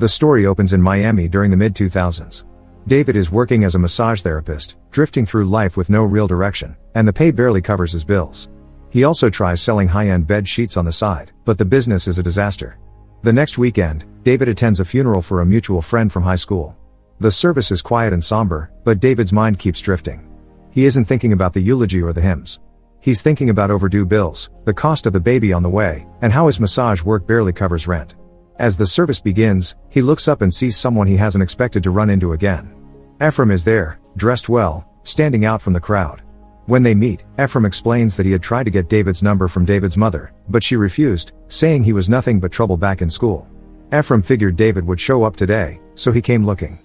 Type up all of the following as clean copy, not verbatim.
The story opens in Miami during the mid-2000s. David is working as a massage therapist, drifting through life with no real direction, and the pay barely covers his bills. He also tries selling high-end bed sheets on the side, but the business is a disaster. The next weekend, David attends a funeral for a mutual friend from high school. The service is quiet and somber, but David's mind keeps drifting. He isn't thinking about the eulogy or the hymns. He's thinking about overdue bills, the cost of the baby on the way, and how his massage work barely covers rent. As the service begins, he looks up and sees someone he hasn't expected to run into again. Efraim is there, dressed well, standing out from the crowd. When they meet, Efraim explains that he had tried to get David's number from David's mother, but she refused, saying he was nothing but trouble back in school. Efraim figured David would show up today, so he came looking.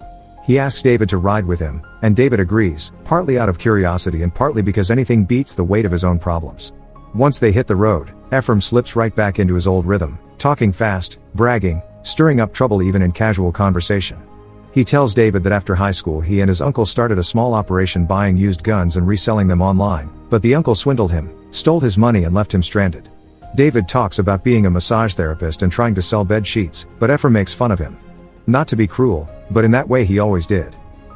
He asks David to ride with him, and David agrees, partly out of curiosity and partly because anything beats the weight of his own problems. Once they hit the road, Efraim slips right back into his old rhythm, talking fast, bragging, stirring up trouble even in casual conversation. He tells David that after high school he and his uncle started a small operation buying used guns and reselling them online, but the uncle swindled him, stole his money and left him stranded. David talks about being a massage therapist and trying to sell bed sheets, but Efraim makes fun of him. Not to be cruel, but in that way he always did.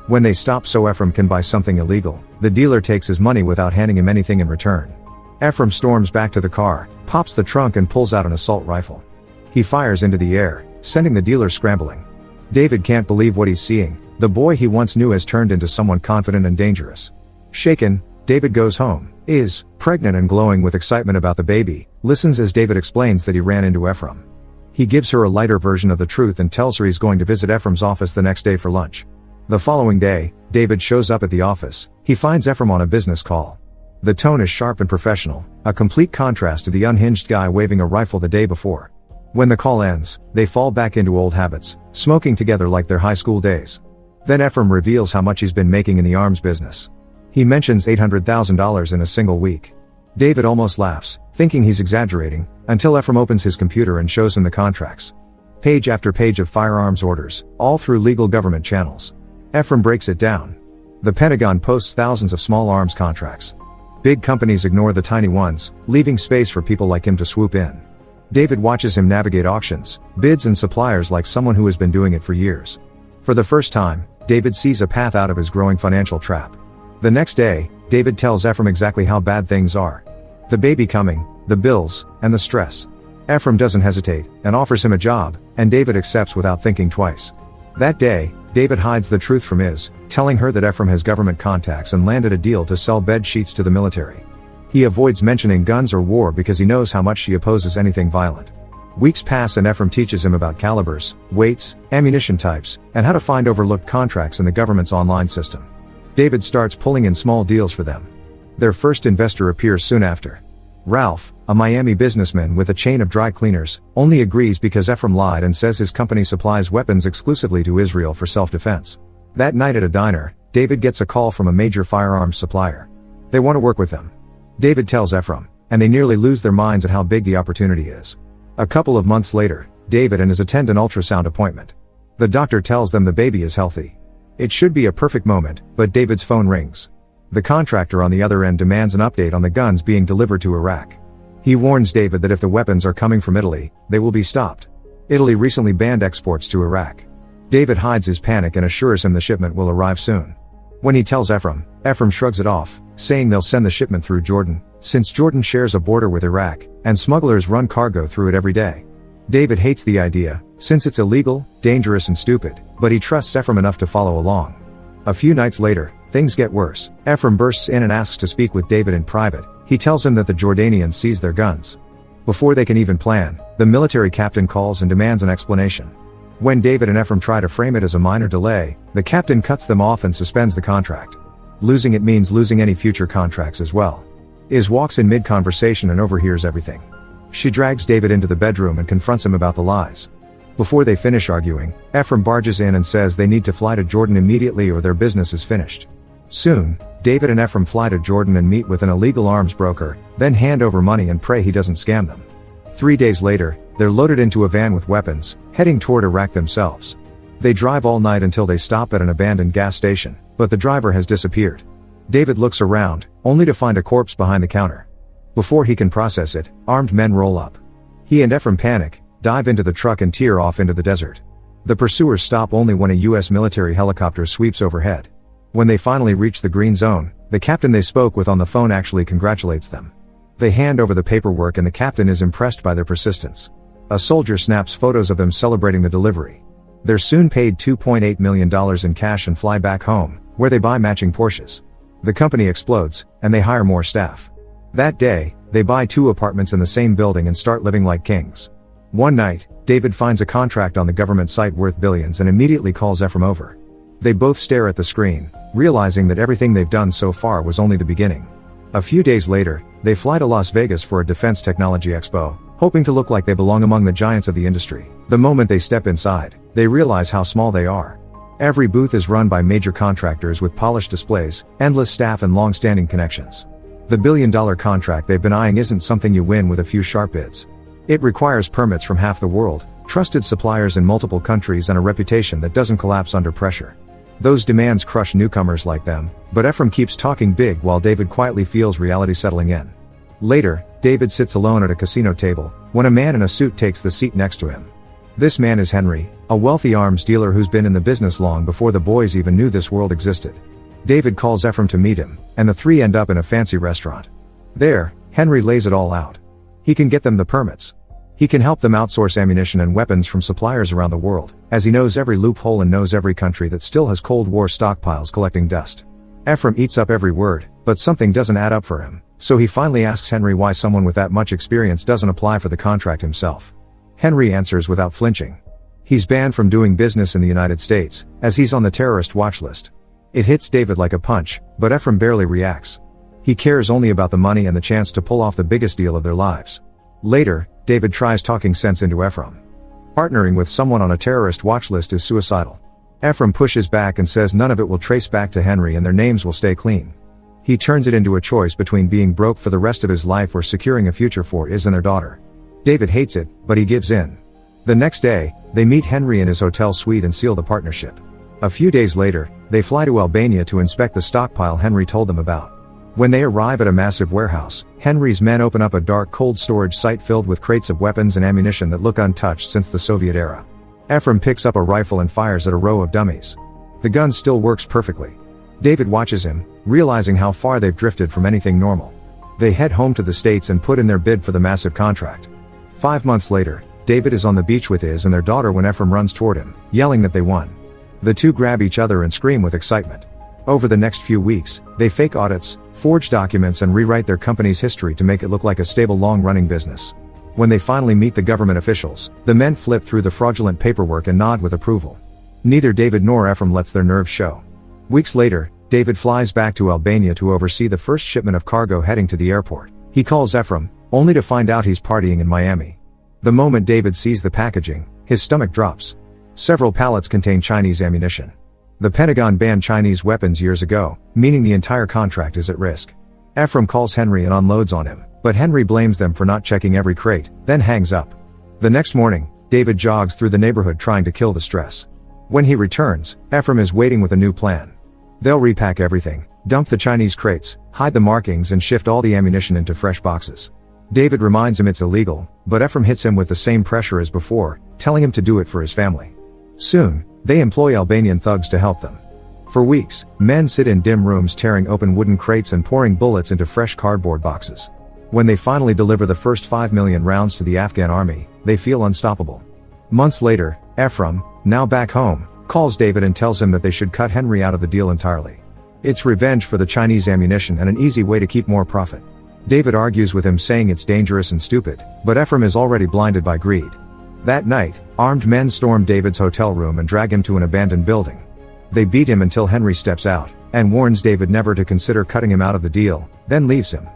When they stop so Efraim can buy something illegal, the dealer takes his money without handing him anything in return. Efraim storms back to the car, pops the trunk and pulls out an assault rifle. He fires into the air, sending the dealer scrambling. David can't believe what he's seeing. The boy he once knew has turned into someone confident and dangerous. Shaken, David goes home, is pregnant and glowing with excitement about the baby, listens as David explains that he ran into Efraim. He gives her a lighter version of the truth and tells her he's going to visit Ephraim's office the next day for lunch. The following day, David shows up at the office. He finds Efraim on a business call. The tone is sharp and professional, a complete contrast to the unhinged guy waving a rifle the day before. When the call ends, they fall back into old habits, smoking together like their high school days. Then Efraim reveals how much he's been making in the arms business. He mentions $800,000 in a single week. David almost laughs, thinking he's exaggerating, until Efraim opens his computer and shows him the contracts. Page after page of firearms orders, all through legal government channels. Efraim breaks it down. The Pentagon posts thousands of small arms contracts. Big companies ignore the tiny ones, leaving space for people like him to swoop in. David watches him navigate auctions, bids and suppliers like someone who has been doing it for years. For the first time, David sees a path out of his growing financial trap. The next day, David tells Efraim exactly how bad things are. The baby coming, the bills, and the stress. Efraim doesn't hesitate, and offers him a job, and David accepts without thinking twice. That day, David hides the truth from Iz, telling her that Efraim has government contacts and landed a deal to sell bed sheets to the military. He avoids mentioning guns or war because he knows how much she opposes anything violent. Weeks pass and Efraim teaches him about calibers, weights, ammunition types, and how to find overlooked contracts in the government's online system. David starts pulling in small deals for them. Their first investor appears soon after. Ralph, a Miami businessman with a chain of dry cleaners, only agrees because Efraim lied and says his company supplies weapons exclusively to Israel for self-defense. That night at a diner, David gets a call from a major firearms supplier. They want to work with them. David tells Efraim, and they nearly lose their minds at how big the opportunity is. A couple of months later, David and his attend an ultrasound appointment. The doctor tells them the baby is healthy. It should be a perfect moment, but David's phone rings. The contractor on the other end demands an update on the guns being delivered to Iraq. He warns David that if the weapons are coming from Italy, they will be stopped. Italy recently banned exports to Iraq. David hides his panic and assures him the shipment will arrive soon. When he tells Efraim, Efraim shrugs it off, saying they'll send the shipment through Jordan, since Jordan shares a border with Iraq, and smugglers run cargo through it every day. David hates the idea, since it's illegal, dangerous and stupid, but he trusts Efraim enough to follow along. A few nights later, things get worse. Efraim bursts in and asks to speak with David in private. He tells him that the Jordanians seize their guns. Before they can even plan, the military captain calls and demands an explanation. When David and Efraim try to frame it as a minor delay, the captain cuts them off and suspends the contract. Losing it means losing any future contracts as well. Iz walks in mid-conversation and overhears everything. She drags David into the bedroom and confronts him about the lies. Before they finish arguing, Efraim barges in and says they need to fly to Jordan immediately or their business is finished. Soon, David and Efraim fly to Jordan and meet with an illegal arms broker, then hand over money and pray he doesn't scam them. 3 days later, they're loaded into a van with weapons, heading toward Iraq themselves. They drive all night until they stop at an abandoned gas station, but the driver has disappeared. David looks around, only to find a corpse behind the counter. Before he can process it, armed men roll up. He and Efraim panic, dive into the truck and tear off into the desert. The pursuers stop only when a US military helicopter sweeps overhead. When they finally reach the green zone, the captain they spoke with on the phone actually congratulates them. They hand over the paperwork and the captain is impressed by their persistence. A soldier snaps photos of them celebrating the delivery. They're soon paid $2.8 million in cash and fly back home, where they buy matching Porsches. The company explodes, and they hire more staff. That day, they buy 2 apartments in the same building and start living like kings. One night, David finds a contract on the government site worth billions and immediately calls Efraim over. They both stare at the screen, realizing that everything they've done so far was only the beginning. A few days later, they fly to Las Vegas for a defense technology expo, hoping to look like they belong among the giants of the industry. The moment they step inside, they realize how small they are. Every booth is run by major contractors with polished displays, endless staff and long-standing connections. The billion-dollar contract they've been eyeing isn't something you win with a few sharp bids. It requires permits from half the world, trusted suppliers in multiple countries and a reputation that doesn't collapse under pressure. Those demands crush newcomers like them, but Efraim keeps talking big while David quietly feels reality settling in. Later, David sits alone at a casino table, when a man in a suit takes the seat next to him. This man is Henry, a wealthy arms dealer who's been in the business long before the boys even knew this world existed. David calls Efraim to meet him, and the three end up in a fancy restaurant. There, Henry lays it all out. He can get them the permits. He can help them outsource ammunition and weapons from suppliers around the world, as he knows every loophole and knows every country that still has Cold War stockpiles collecting dust. Efraim eats up every word, but something doesn't add up for him, so he finally asks Henry why someone with that much experience doesn't apply for the contract himself. Henry answers without flinching. He's banned from doing business in the United States, as he's on the terrorist watch list. It hits David like a punch, but Efraim barely reacts. He cares only about the money and the chance to pull off the biggest deal of their lives. Later, David tries talking sense into Efraim. Partnering with someone on a terrorist watch list is suicidal. Efraim pushes back and says none of it will trace back to Henry and their names will stay clean. He turns it into a choice between being broke for the rest of his life or securing a future for his and their daughter. David hates it, but he gives in. The next day, they meet Henry in his hotel suite and seal the partnership. A few days later, they fly to Albania to inspect the stockpile Henry told them about. When they arrive at a massive warehouse, Henry's men open up a dark cold storage site filled with crates of weapons and ammunition that look untouched since the Soviet era. Efraim picks up a rifle and fires at a row of dummies. The gun still works perfectly. David watches him, realizing how far they've drifted from anything normal. They head home to the States and put in their bid for the massive contract. 5 months later, David is on the beach with his and their daughter when Efraim runs toward him, yelling that they won. The two grab each other and scream with excitement. Over the next few weeks, they fake audits, forge documents and rewrite their company's history to make it look like a stable long-running business. When they finally meet the government officials, the men flip through the fraudulent paperwork and nod with approval. Neither David nor Efraim lets their nerves show. Weeks later, David flies back to Albania to oversee the first shipment of cargo heading to the airport. He calls Efraim, only to find out he's partying in Miami. The moment David sees the packaging, his stomach drops. Several pallets contain Chinese ammunition. The Pentagon banned Chinese weapons years ago, meaning the entire contract is at risk. Efraim calls Henry and unloads on him, but Henry blames them for not checking every crate, then hangs up. The next morning, David jogs through the neighborhood trying to kill the stress. When he returns, Efraim is waiting with a new plan. They'll repack everything, dump the Chinese crates, hide the markings and shift all the ammunition into fresh boxes. David reminds him it's illegal, but Efraim hits him with the same pressure as before, telling him to do it for his family. Soon, they employ Albanian thugs to help them. For weeks, men sit in dim rooms tearing open wooden crates and pouring bullets into fresh cardboard boxes. When they finally deliver the first 5 million rounds to the Afghan army, they feel unstoppable. Months later, Efraim, now back home, calls David and tells him that they should cut Henry out of the deal entirely. It's revenge for the Chinese ammunition and an easy way to keep more profit. David argues with him saying it's dangerous and stupid, but Efraim is already blinded by greed. That night, armed men storm David's hotel room and drag him to an abandoned building. They beat him until Henry steps out, and warns David never to consider cutting him out of the deal, then leaves him.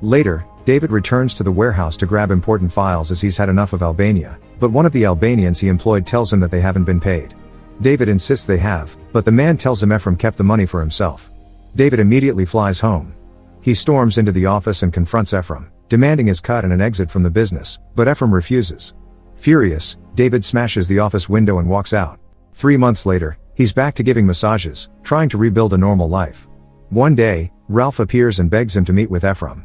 Later, David returns to the warehouse to grab important files as he's had enough of Albania, but one of the Albanians he employed tells him that they haven't been paid. David insists they have, but the man tells him Efraim kept the money for himself. David immediately flies home. He storms into the office and confronts Efraim, demanding his cut and an exit from the business, but Efraim refuses. Furious, David smashes the office window and walks out. 3 months later, he's back to giving massages, trying to rebuild a normal life. One day, Ralph appears and begs him to meet with Efraim.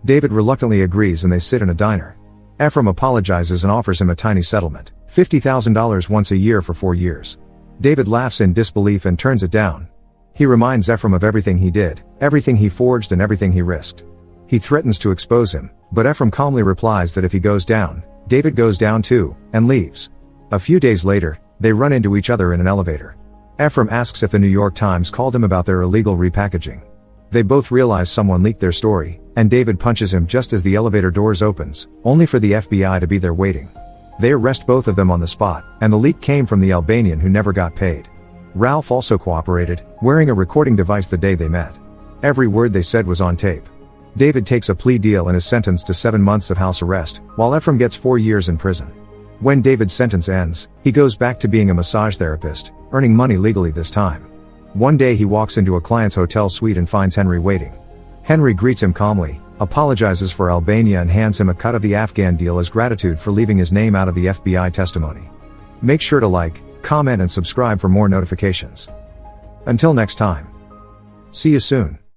David reluctantly agrees and they sit in a diner. Efraim apologizes and offers him a tiny settlement, $50,000 once a year for 4 years. David laughs in disbelief and turns it down. He reminds Efraim of everything he did, everything he forged and everything he risked. He threatens to expose him, but Efraim calmly replies that if he goes down, David goes down too, and leaves. A few days later, they run into each other in an elevator. Efraim asks if the New York Times called him about their illegal repackaging. They both realize someone leaked their story, and David punches him just as the elevator doors opens, only for the FBI to be there waiting. They arrest both of them on the spot, and the leak came from the Albanian who never got paid. Ralph also cooperated, wearing a recording device the day they met. Every word they said was on tape. David takes a plea deal and is sentenced to 7 months of house arrest, while Efraim gets 4 years in prison. When David's sentence ends, he goes back to being a massage therapist, earning money legally this time. One day he walks into a client's hotel suite and finds Henry waiting. Henry greets him calmly, apologizes for Albania and hands him a cut of the Afghan deal as gratitude for leaving his name out of the FBI testimony. Make sure to like, comment and subscribe for more notifications. Until next time. See you soon.